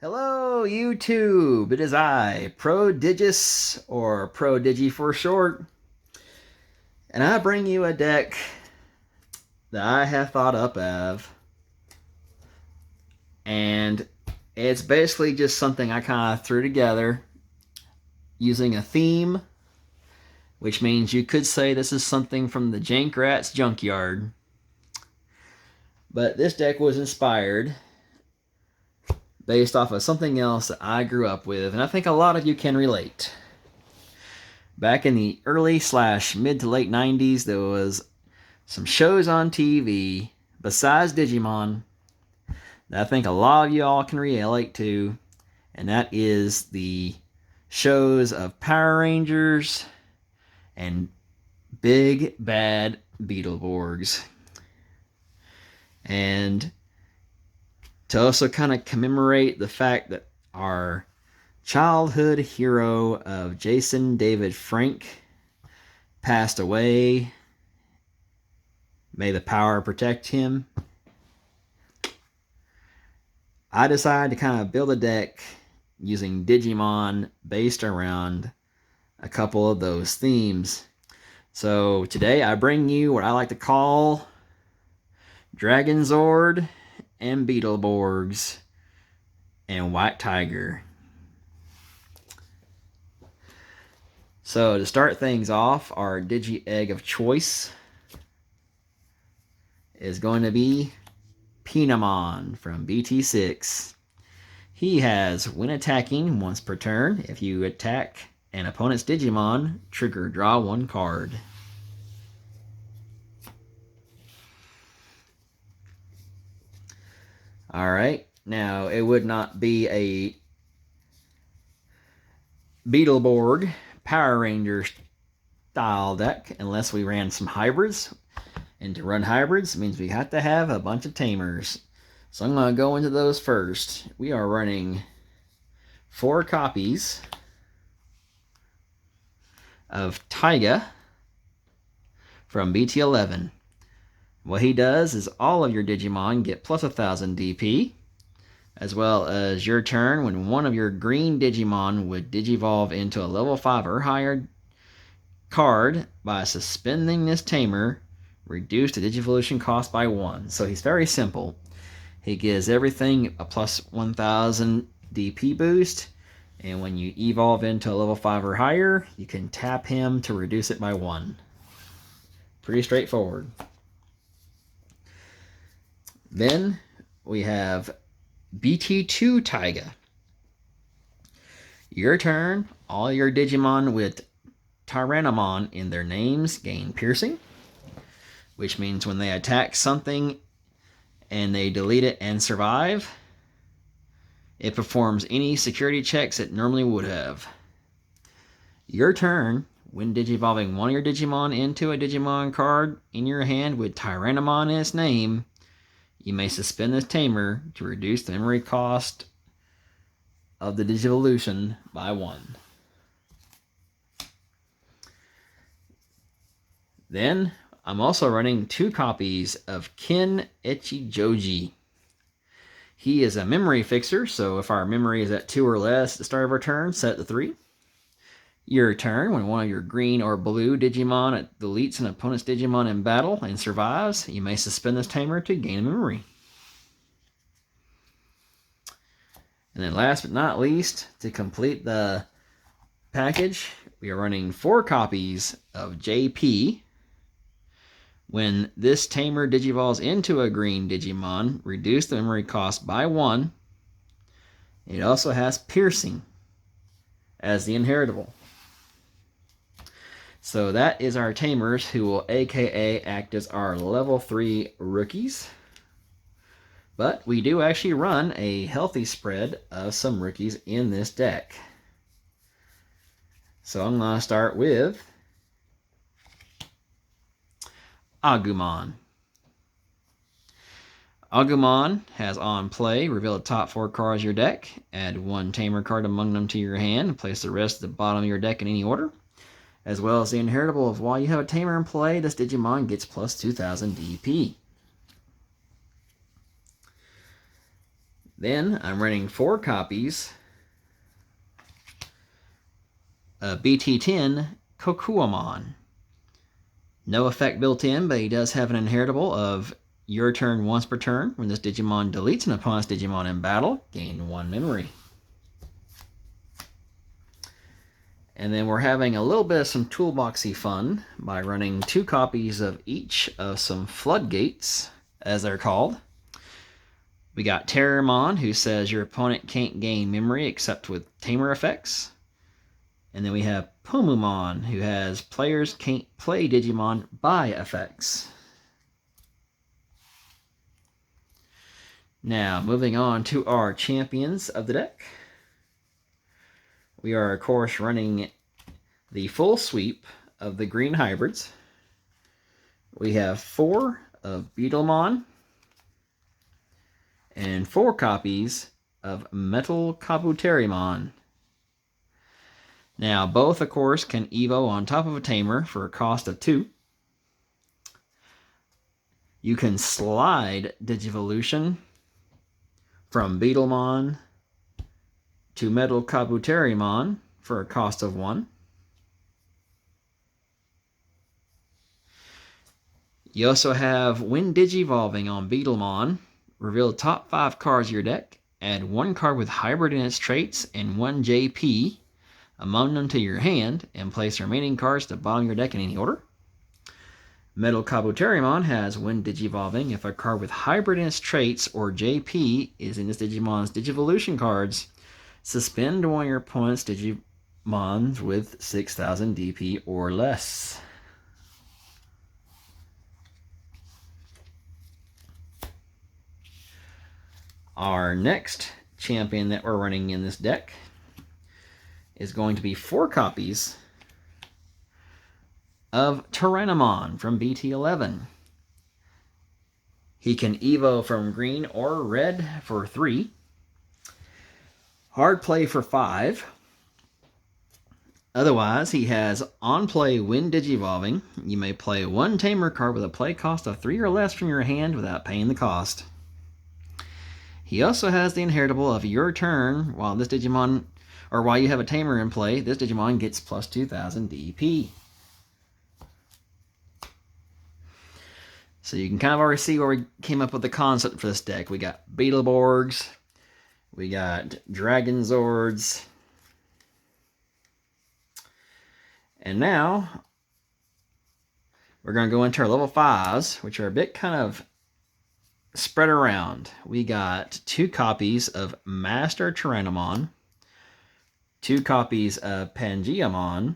Hello, YouTube! It is I, Prodigious, or Prodigi for short, and I bring you a deck that I have thought up of, and it's basically just something I kind of threw together using a theme, which means you could say this is something from the Jank Rat's junkyard. But this deck was inspired based off of something else that I grew up with, and I think a lot of you can relate. Back in the early / mid to late 90s, there was some shows on TV besides Digimon that I think a lot of you all can relate to, and that is the shows of Power Rangers and Big Bad BeetleBorgs. And to also kind of commemorate the fact that our childhood hero of Jason David Frank passed away, may the power protect him, I decided to kind of build a deck using Digimon based around a couple of those themes. So today I bring you what I like to call DragonZord and BeetleBorgs and White Tiger. So to start things off, our Digi Egg of choice is going to be Peenamon from BT6. He has, when attacking once per turn, if you attack an opponent's Digimon, trigger draw one card. Alright, now it would not be a BeetleBorg Power Ranger style deck unless we ran some hybrids. And to run hybrids means we have to have a bunch of tamers. So I'm going to go into those first. We are running 4 copies of Taiga from BT11. What he does is all of your Digimon get plus 1000 DP, as well as your turn when one of your green Digimon would Digivolve into a level 5 or higher card by suspending this tamer, reduce the Digivolution cost by 1. So he's very simple. He gives everything a plus 1000 DP boost, and when you evolve into a level 5 or higher, you can tap him to reduce it by 1. Pretty straightforward. Then we have BT2 Taiga. Your turn, all your Digimon with Tyranomon in their names gain piercing, which means when they attack something and they delete it and survive, it performs any security checks it normally would have. Your turn, when Digivolving one of your Digimon into a Digimon card in your hand with Tyranomon in its name, you may suspend this tamer to reduce the memory cost of the Digivolution by 1. Then, I'm also running 2 copies of Ken Echijoji. He is a memory fixer, so if our memory is at 2 or less at the start of our turn, set it to 3. Your turn, when one of your green or blue Digimon deletes an opponent's Digimon in battle and survives, you may suspend this tamer to gain a memory. And then last but not least, to complete the package, we are running 4 copies of JP. When this tamer digivolves into a green Digimon, reduce the memory cost by 1. It also has piercing as the inheritable. So that is our tamers, who will aka act as our level 3 rookies. But we do actually run a healthy spread of some rookies in this deck. So I'm going to start with Agumon. Agumon has on play, reveal the top 4 cards of your deck, add 1 tamer card among them to your hand, and place the rest at the bottom of your deck in any order. As well as the inheritable of while you have a tamer in play, this Digimon gets plus 2000 DP. Then I'm running 4 copies of BT10 Kokuamon. No effect built in, but he does have an inheritable of your turn once per turn. When this Digimon deletes an opponent's Digimon in battle, gain 1 memory. And then we're having a little bit of some toolboxy fun by running 2 copies of each of some floodgates, as they're called. We got Tyranomon, who says your opponent can't gain memory except with tamer effects. And then we have Pomumon, who has players can't play Digimon by effects. Now, moving on to our champions of the deck. We are, of course, running the full sweep of the green hybrids. We have 4 of BeetleMon and 4 copies of Metal Kabuterimon. Now, both, of course, can Evo on top of a tamer for a cost of 2. You can slide Digivolution from BeetleMon to Metal Kabuterimon for a cost of 1. You also have when Digivolving on BeetleMon, reveal the top 5 cards of your deck, add 1 card with hybrid in its traits and 1 JP among them to your hand, and place the remaining cards to the bottom of your deck in any order. Metal Kabuterimon has when Digivolving, if a card with hybrid in its traits or JP is in this Digimon's Digivolution cards, suspend one of your opponent's Digimons with 6,000 DP or less. Our next champion that we're running in this deck is going to be 4 copies of Tyranomon from BT11. He can Evo from green or red for 3. Hard play for 5. Otherwise, he has on play when Digivolving. You may play 1 tamer card with a play cost of 3 or less from your hand without paying the cost. He also has the inheritable of your turn while this Digimon, or while you have a tamer in play, this Digimon gets plus 2,000 DP. So you can kind of already see where we came up with the concept for this deck. We got BeetleBorgs, we got DragonZords, and now we're going to go into our level 5s, which are a bit kind of spread around. We got 2 copies of Master Tyranomon, 2 copies of Pangeamon,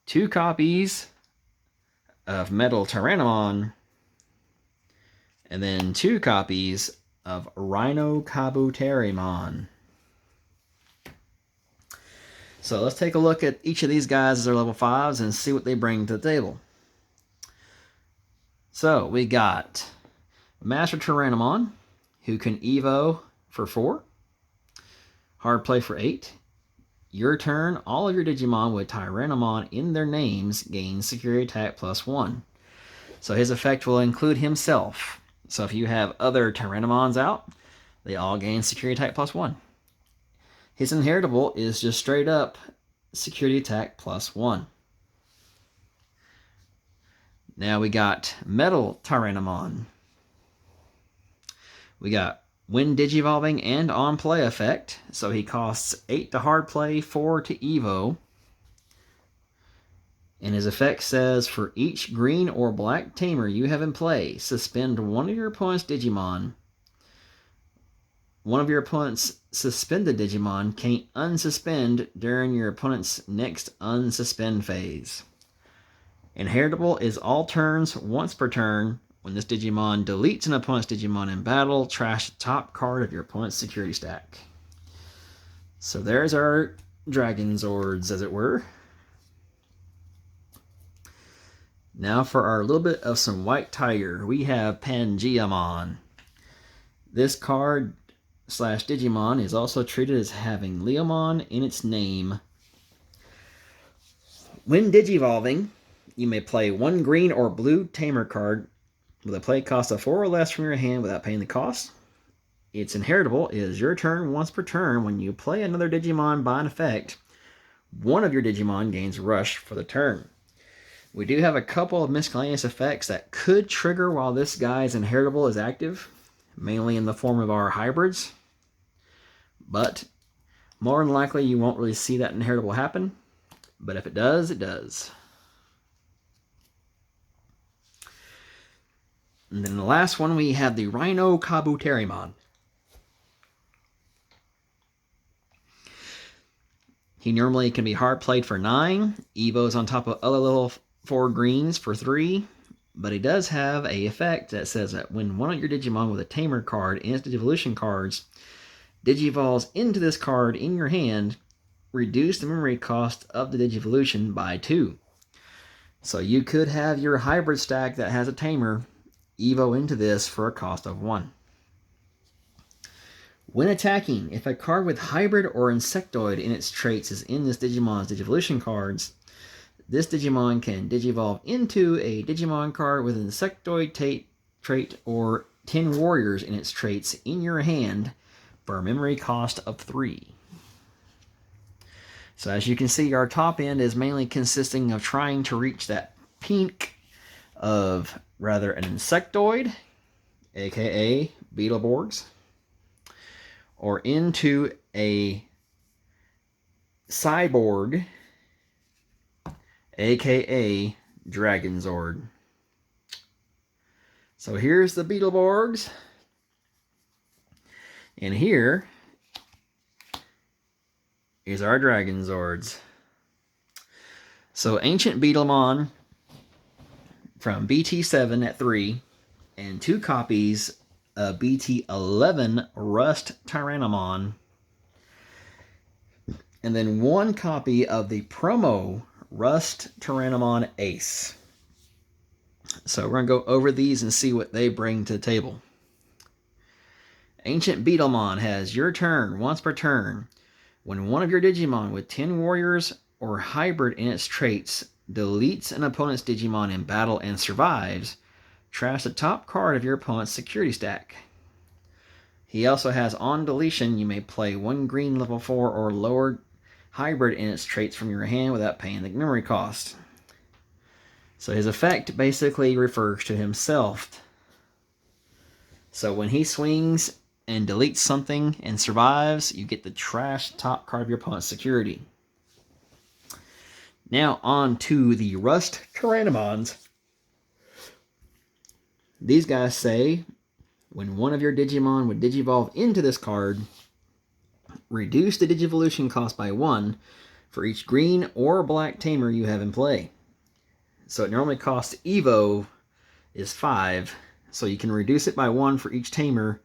2 copies of Metal Tyranomon, and then 2 copies of Rhino Kabuterimon. So let's take a look at each of these guys as their level 5s and see what they bring to the table. So we got Master Tyranomon, who can Evo for 4. Hard play for 8. Your turn, all of your Digimon with Tyranomon in their names gain security attack plus 1. So his effect will include himself. So if you have other Tyranomons out, they all gain security attack plus 1. His inheritable is just straight up security attack plus 1. Now we got Metal Tyranomon. We got when Digivolving and on play effect, so he costs 8 to hard play, 4 to Evo. And his effect says, for each green or black tamer you have in play, suspend one of your opponent's Digimon. One of your opponent's suspended Digimon can't unsuspend during your opponent's next unsuspend phase. Inheritable is all turns, once per turn. When this Digimon deletes an opponent's Digimon in battle, trash the top card of your opponent's security stack. So there's our DragonZords, as it were. Now for our little bit of some White Tiger, we have Pangeamon. This card / Digimon is also treated as having Leomon in its name. When Digivolving, you may play 1 green or blue tamer card with a play cost of 4 or less from your hand without paying the cost. its inheritable is your turn once per turn. When you play another Digimon by an effect, one of your Digimon gains Rush for the turn. We do have a couple of miscellaneous effects that could trigger while this guy's inheritable is active, mainly in the form of our hybrids. But more than likely, you won't really see that inheritable happen. But if it does, it does. And then the last one, we have the Rhino Kabuterimon. He normally can be hard played for 9. Evo's on top of other little 4 greens for 3. But he does have a effect that says that when one of your Digimon with a Tamer card in its Digivolution cards Digivolves into this card in your hand, reduce the memory cost of the Digivolution by 2. So you could have your hybrid stack that has a Tamer Evo into this for a cost of 1. When attacking, if a card with Hybrid or Insectoid in its traits is in this Digimon's Digivolution cards, this Digimon can Digivolve into a Digimon card with an Insectoid trait or 10 Warriors in its traits in your hand for a memory cost of 3. So as you can see, our top end is mainly consisting of trying to reach that pink of rather an Insectoid, aka BeetleBorgs, or into a Cyborg, aka DragonZord. So here's the BeetleBorgs, and here is our DragonZords. So Ancient Beetlemon from BT7 at 3, and 2 copies of BT11 RustTyranomon, and then 1 copy of the promo RustTyranomon Ace. So we're going to go over these and see what they bring to the table. Ancient Beetlemon has your turn once per turn. When one of your Digimon with 10 Warriors or Hybrid in its traits deletes an opponent's Digimon in battle and survives, trash the top card of your opponent's security stack. He also has on deletion, you may play 1 green level 4 or lower Hybrid in its traits from your hand without paying the memory cost. So his effect basically refers to himself. So when he swings and deletes something and survives, you get the trash top card of your opponent's security. Now on to the RustTyranomons. These guys say, when one of your Digimon would Digivolve into this card, reduce the Digivolution cost by 1 for each green or black Tamer you have in play. So it normally costs Evo is 5, so you can reduce it by 1 for each Tamer,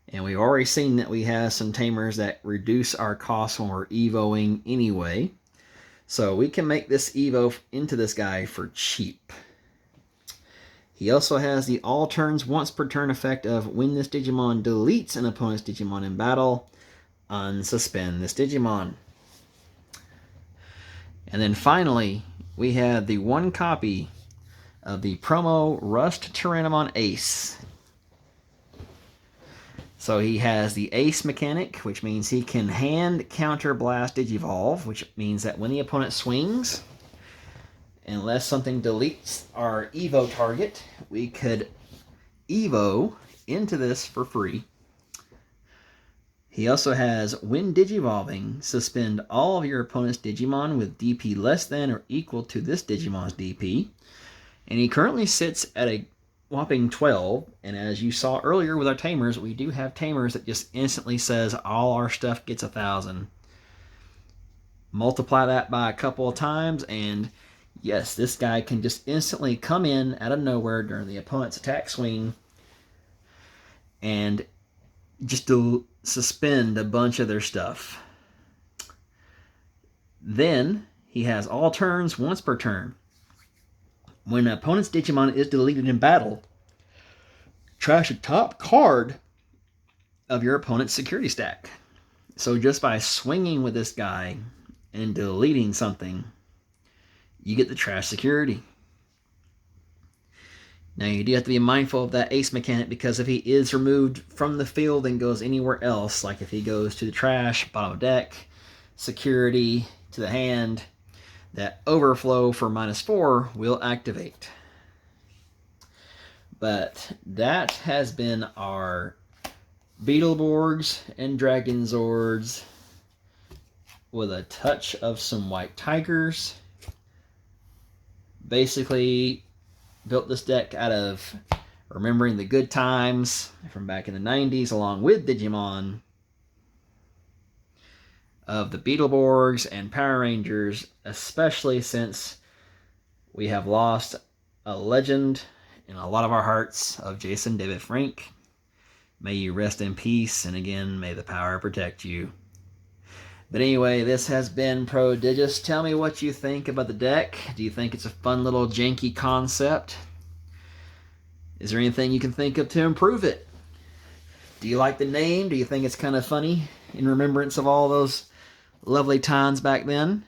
and we've already seen that we have some Tamers that reduce our costs when we're Evoing anyway. So we can make this Evo into this guy for cheap. He also has the all turns once per turn effect of when this Digimon deletes an opponent's Digimon in battle, unsuspend this Digimon. And then finally, we have the 1 copy of the promo RustTyranomon Ace. So he has the Ace mechanic, which means he can hand counter blast Digivolve, which means that when the opponent swings, unless something deletes our Evo target, we could Evo into this for free. He also has, when Digivolving, suspend all of your opponent's Digimon with DP less than or equal to this Digimon's DP. And he currently sits at a whopping 12, and as you saw earlier with our Tamers, we do have Tamers that just instantly says all our stuff gets 1,000. Multiply that by a couple of times, and yes, this guy can just instantly come in out of nowhere during the opponent's attack swing and just to suspend a bunch of their stuff. Then he has all turns once per turn. When an opponent's Digimon is deleted in battle, trash a top card of your opponent's security stack. So just by swinging with this guy and deleting something, you get the trash security. Now you do have to be mindful of that ace mechanic, because if he is removed from the field and goes anywhere else, like if he goes to the trash, bottom of deck, security, to the hand, that overflow for -4 will activate. But that has been our BeetleBorgs and DragonZords with a touch of some white tigers. Basically built this deck out of remembering the good times from back in the 90s, along with Digimon, of the BeetleBorgs and Power Rangers, especially since we have lost a legend in a lot of our hearts of Jason David Frank. May you rest in peace, and again, may the power protect you. But anyway, this has been Prodigious. Tell me what you think about the deck. Do you think it's a fun little janky concept? Is there anything you can think of to improve it? Do you like the name? Do you think it's kind of funny in remembrance of all those lovely times back then?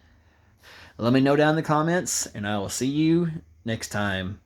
Let me know down in the comments, and I will see you next time.